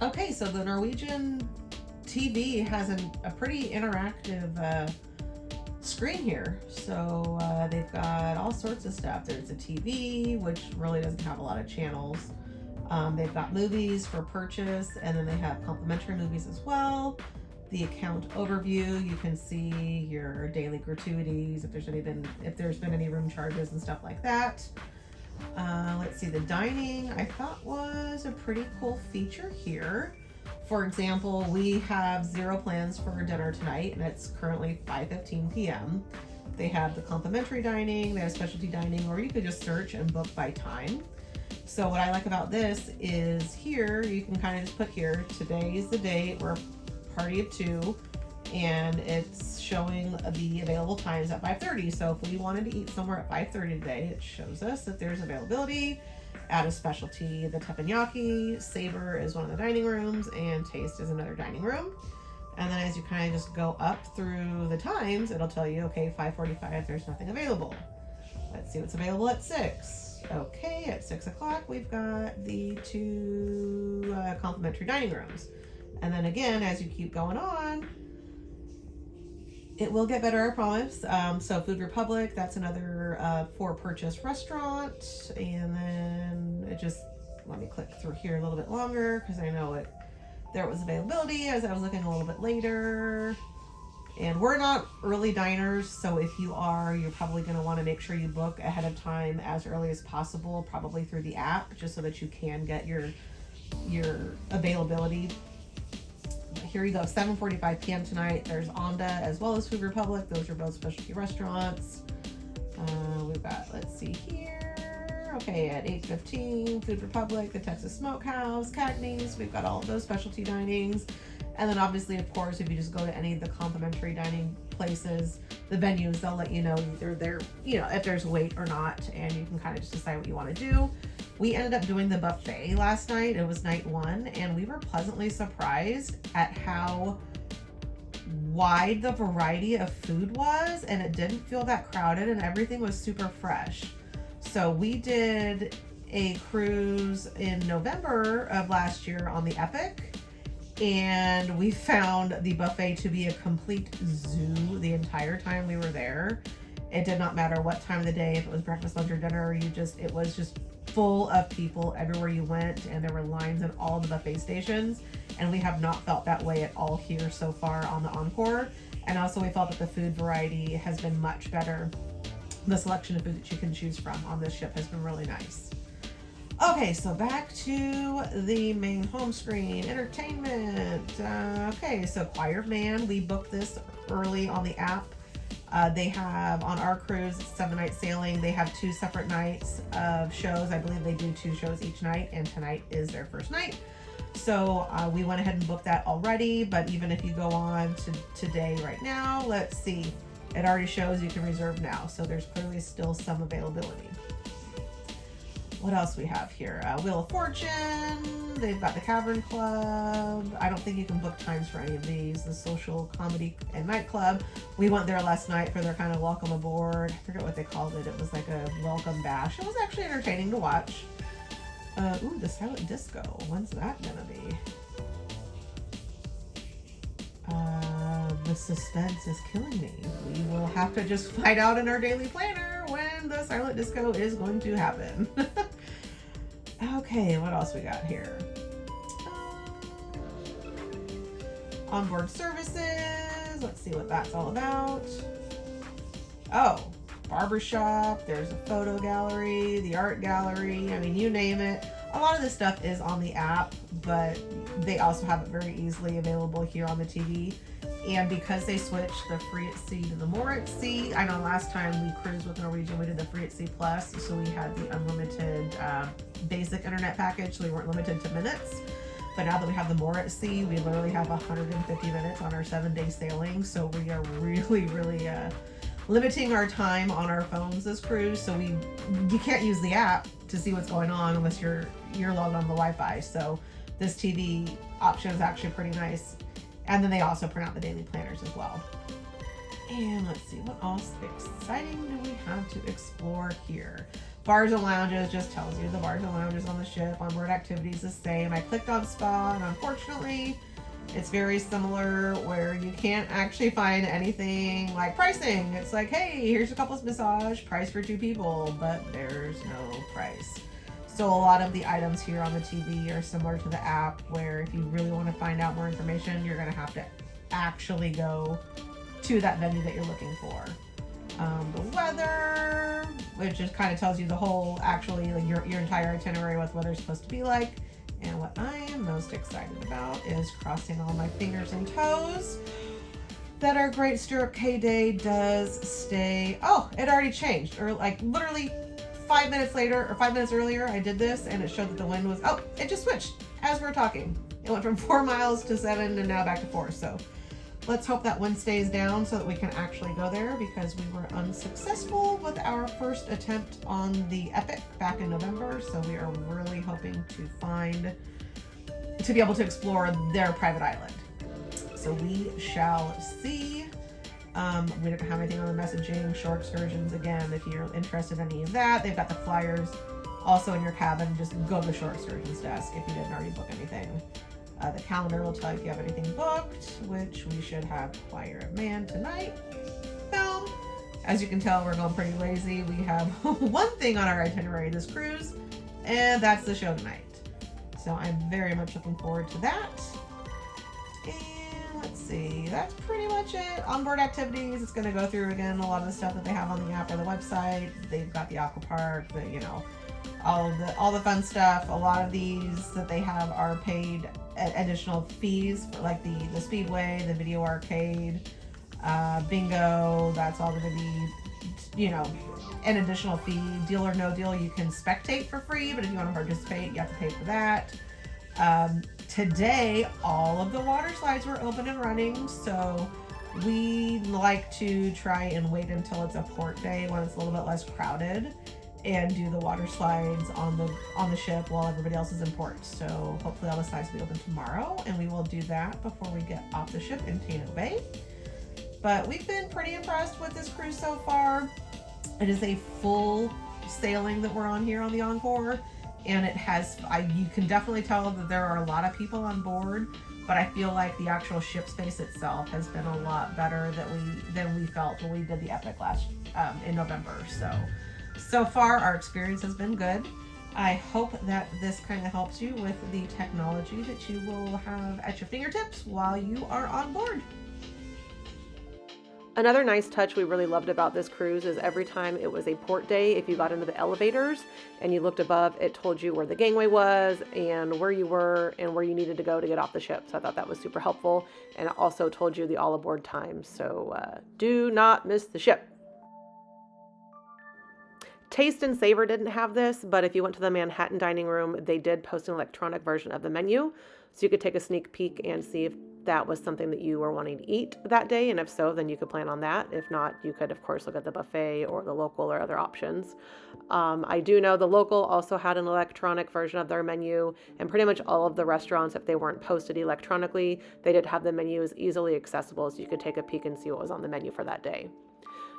Okay, so the Norwegian TV has a pretty interactive screen here. So they've got all sorts of stuff. There's a TV, which really doesn't have a lot of channels. They've got movies for purchase, and then they have complimentary movies as well. The account overview, you can see your daily gratuities, if there's been any room charges and stuff like that. Let's see, the dining I thought was a pretty cool feature here. For example, we have 0 plans for dinner tonight, and it's currently 5:15 p.m. They have the complimentary dining, they have specialty dining, or you could just search and book by time. So what I like about this is here, you can kind of just put here, today is the date, we're a party of 2, and it's showing the available times at 5:30. So if we wanted to eat somewhere at 5:30 today, it shows us that there's availability at a specialty. The teppanyaki, Savor is one of the dining rooms, and Taste is another dining room. And then as you kind of just go up through the times, it'll tell you, okay, 5:45, there's nothing available. Let's see what's available at 6. Okay, at 6 o'clock, we've got the 2 complimentary dining rooms. And then again, as you keep going on, it will get better, I promise. So Food Republic, that's another for purchase restaurant. And then let me click through here a little bit longer because I know there was availability as I was looking a little bit later. And we're not early diners, so if you are, you're probably going to want to make sure you book ahead of time as early as possible, probably through the app, just so that you can get your availability. Here you go, 7:45 p.m. tonight. There's Onda as well as Food Republic. Those are both specialty restaurants. We've got, let's see here. Okay, at 8:15, Food Republic, the Texas Smokehouse, Cagney's. We've got all of those specialty dinings. And then obviously, of course, if you just go to any of the complimentary dining places, the venues, they'll let you know either they're, if there's a wait or not, and you can kind of just decide what you want to do. We ended up doing the buffet last night. It was night 1, and we were pleasantly surprised at how wide the variety of food was, and it didn't feel that crowded, and everything was super fresh. So we did a cruise in November of last year on the Epic, and we found the buffet to be a complete zoo the entire time we were there. It did not matter what time of the day, if it was breakfast, lunch, or dinner, it was just full of people everywhere you went, and there were lines in all the buffet stations, and we have not felt that way at all here so far on the Encore. And also we felt that the food variety has been much better. The selection of food that you can choose from on this ship has been really nice. Okay, so back to the main home screen, entertainment. Okay, so Choir of Man, we booked this early on the app. They have, on our cruise, it's 7-night sailing, they have 2 separate nights of shows. I believe they do 2 shows each night, and tonight is their first night. So we went ahead and booked that already, but even if you go on to today right now, let's see, it already shows you can reserve now, so there's clearly still some availability. What else we have here? Wheel of Fortune. They've got the Cavern Club. I don't think you can book times for any of these. The Social Comedy and Nightclub. We went there last night for their kind of welcome aboard. I forget what they called it. It was like a welcome bash. It was actually entertaining to watch. Ooh, the Silent Disco. When's that gonna be? The suspense is killing me. We will have to just find out in our daily planner when the Silent Disco is going to happen. Okay, what else we got here? Onboard services. Let's see what that's all about. Oh, barbershop. There's a photo gallery, the art gallery. I mean, you name it. A lot of this stuff is on the app, but they also have it very easily available here on the TV. And because they switched the free at sea to the more at sea, I know last time we cruised with Norwegian, we did the free at sea plus, so we had the unlimited basic internet package, so we weren't limited to minutes. But now that we have the more at sea, we literally have 150 minutes on our 7-day sailing, so we are really limiting our time on our phones this cruise. So you can't use the app to see what's going on unless you're logged on the Wi-Fi. So this TV option is actually pretty nice. And then they also print out the daily planners as well. And let's see, what else exciting do we have to explore here? Bars and lounges just tells you the bars and lounges on the ship. Onboard activities the same. I clicked on spa, and unfortunately it's very similar where you can't actually find anything like pricing. It's like, hey, here's a couples massage, price for 2 people, but there's no price. So a lot of the items here on the TV are similar to the app, where if you really want to find out more information, you're going to have to actually go to that venue that you're looking for. The weather, which just kind of tells you the whole, actually, like your entire itinerary, what the weather's supposed to be like. And what I am most excited about is crossing all my fingers and toes that our Great Stirrup Cay Day does stay. Oh, it already changed. Or like literally 5 minutes later, or 5 minutes earlier, I did this and it showed that the wind was, oh, it just switched as we're talking. It went from 4 miles to 7 and now back to 4. So let's hope that wind stays down so that we can actually go there, because we were unsuccessful with our first attempt on the Epic back in November. So we are really hoping to be able to explore their private island. So we shall see. We don't have anything on the messaging. Shore excursions, again, if you're interested in any of that, they've got the flyers also in your cabin. Just go to the shore excursions desk if you didn't already book anything. The calendar will tell you if you have anything booked, which we should have Choir of Man tonight. Boom. As you can tell, we're going pretty lazy. We have one thing on our itinerary this cruise, and that's the show tonight. So I'm very much looking forward to that. And let's see, that's pretty much it. Onboard activities, it's going to go through again a lot of the stuff that they have on the app or the website. They've got the aqua park, all the fun stuff. A lot of these that they have are paid additional fees, for like the speedway, the video arcade, bingo. That's all going to be, an additional fee. Deal or no deal, you can spectate for free, but if you want to participate, you have to pay for that. Today, all of the water slides were open and running, so we like to try and wait until it's a port day when it's a little bit less crowded, and do the water slides on the ship while everybody else is in port. So hopefully all the slides will be open tomorrow, and we will do that before we get off the ship in Tano Bay. But we've been pretty impressed with this cruise so far. It is a full sailing that we're on here on the Encore, and it has, you can definitely tell that there are a lot of people on board, but I feel like the actual ship space itself has been a lot better than we felt when we did the Epic last in November. So far, our experience has been good. I hope that this kind of helps you with the technology that you will have at your fingertips while you are on board. Another nice touch we really loved about this cruise is every time it was a port day, if you got into the elevators and you looked above, it told you where the gangway was and where you were and where you needed to go to get off the ship. So I thought that was super helpful. And it also told you the all aboard time. So do not miss the ship. Taste and Savor didn't have this, but if you went to the Manhattan dining room, they did post an electronic version of the menu. So you could take a sneak peek and see if that was something that you were wanting to eat that day. And if so, then you could plan on that. If not, you could, of course, look at the buffet or the local or other options. I do know the local also had an electronic version of their menu, and pretty much all of the restaurants, if they weren't posted electronically, they did have the menu as easily accessible, so you could take a peek and see what was on the menu for that day.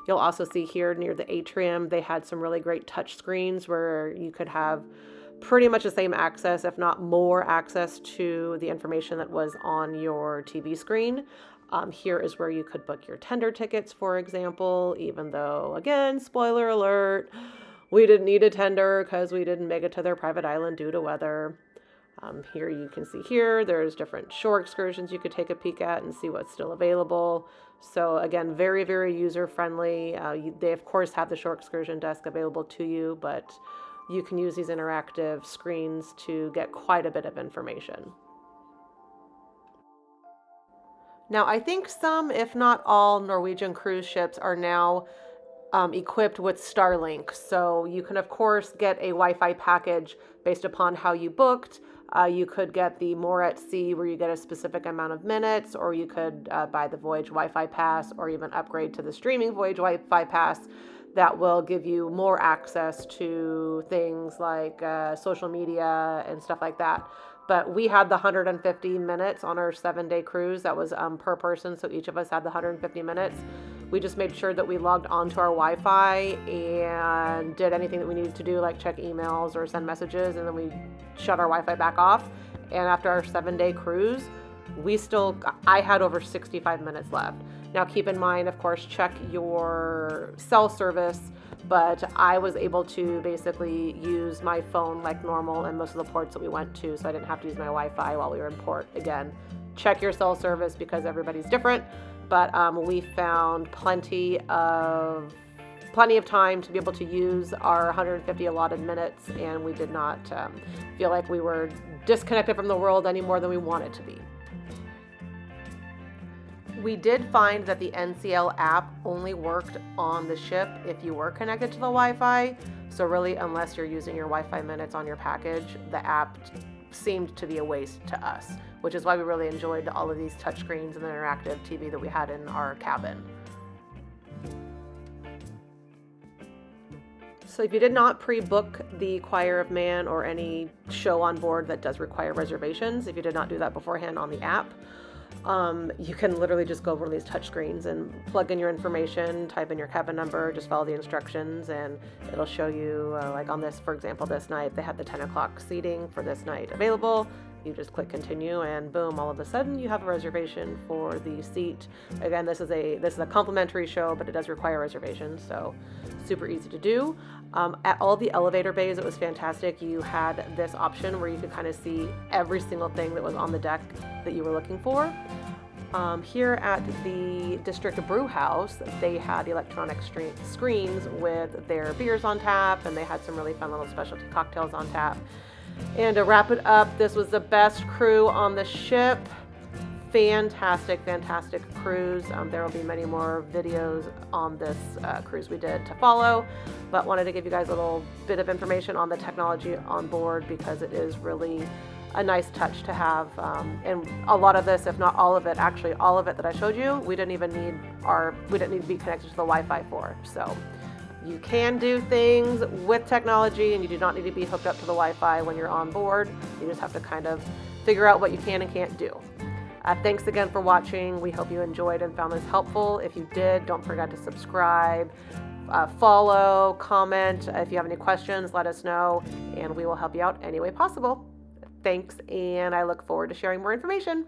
You'll also see here near the Atrium, they had some really great touch screens where you could have pretty much the same access, if not more access to the information that was on your TV screen. Here is where you could book your tender tickets, for example, even though, again, spoiler alert, we didn't need a tender because we didn't make it to their private island due to weather. Here you can see here, there's different shore excursions you could take a peek at and see what's still available. So again, very, very user-friendly. They, of course, have the shore excursion desk available to you, but you can use these interactive screens to get quite a bit of information. Now, I think some, if not all, Norwegian cruise ships are now equipped with Starlink. So you can, of course, get a Wi-Fi package based upon how you booked. You could get the More at Sea, where you get a specific amount of minutes, or you could buy the Voyage Wi-Fi Pass, or even upgrade to the streaming Voyage Wi-Fi Pass that will give you more access to things like social media and stuff like that. But we had the 150 minutes on our 7-day cruise. That was per person, so each of us had the 150 minutes. We just made sure that we logged onto our Wi-Fi and did anything that we needed to do, like check emails or send messages, and then we shut our Wi-Fi back off. And after our 7-day cruise, I had over 65 minutes left. Now keep in mind, of course, check your cell service, but I was able to basically use my phone like normal in most of the ports that we went to, so I didn't have to use my Wi-Fi while we were in port. Again, check your cell service because everybody's different, but we found plenty of time to be able to use our 150 allotted minutes, and we did not feel like we were disconnected from the world any more than we wanted to be. We did find that the NCL app only worked on the ship if you were connected to the Wi-Fi. So really, unless you're using your Wi-Fi minutes on your package, the app seemed to be a waste to us, which is why we really enjoyed all of these touchscreens and the interactive TV that we had in our cabin. So if you did not pre-book the Choir of Man or any show on board that does require reservations, if you did not do that beforehand on the app, you can literally just go over these touch screens and plug in your information, type in your cabin number, just follow the instructions, and it'll show you, like on this, for example, this night, they had the 10 o'clock seating for this night available. You just click continue, and boom, all of a sudden you have a reservation for the seat. Again, this is a complimentary show, but it does require reservations, so super easy to do. At all the elevator bays, it was fantastic. You had this option where you could kind of see every single thing that was on the deck that you were looking for. Here at the District Brew House, they had electronic screens with their beers on tap, and they had some really fun little specialty cocktails on tap. And to wrap it up, this was the best crew on the ship. Fantastic cruise. There will be many more videos on this cruise we did to follow, but wanted to give you guys a little bit of information on the technology on board because it is really a nice touch to have. And a lot of this, if not all of it, actually all of it that I showed you, we didn't need to be connected to the Wi-Fi for. So you can do things with technology, and you do not need to be hooked up to the Wi-Fi when you're on board. You just have to kind of figure out what you can and can't do. Thanks again for watching. We hope you enjoyed and found this helpful. If you did, don't forget to subscribe, follow, comment. If you have any questions, let us know, and we will help you out any way possible. Thanks, and I look forward to sharing more information.